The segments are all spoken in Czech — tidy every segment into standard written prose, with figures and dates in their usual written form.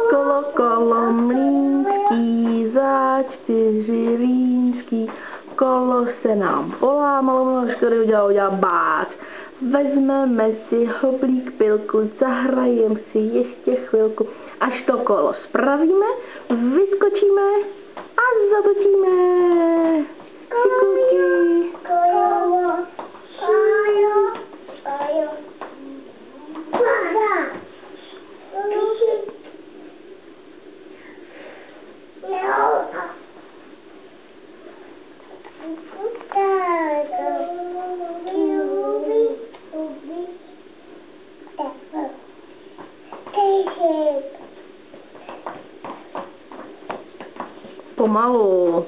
Kolo, kolo mlýnský, za 4 rýnský, kolo se nám polámalo, školy udělal bác. Vezmeme si hoblík pilku, zahrajem si ještě chvilku, až to kolo spravíme, vyskočíme a zatočíme. Šikulky. Pomalu.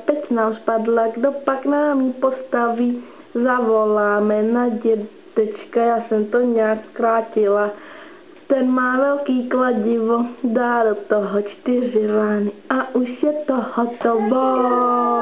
Pec nám spadla, kdo pak nám ji postaví, zavoláme na dědečka, já jsem to nějak zkrátila. Ten má velký kladivo, dá do toho 4 rány a už je to hotovo.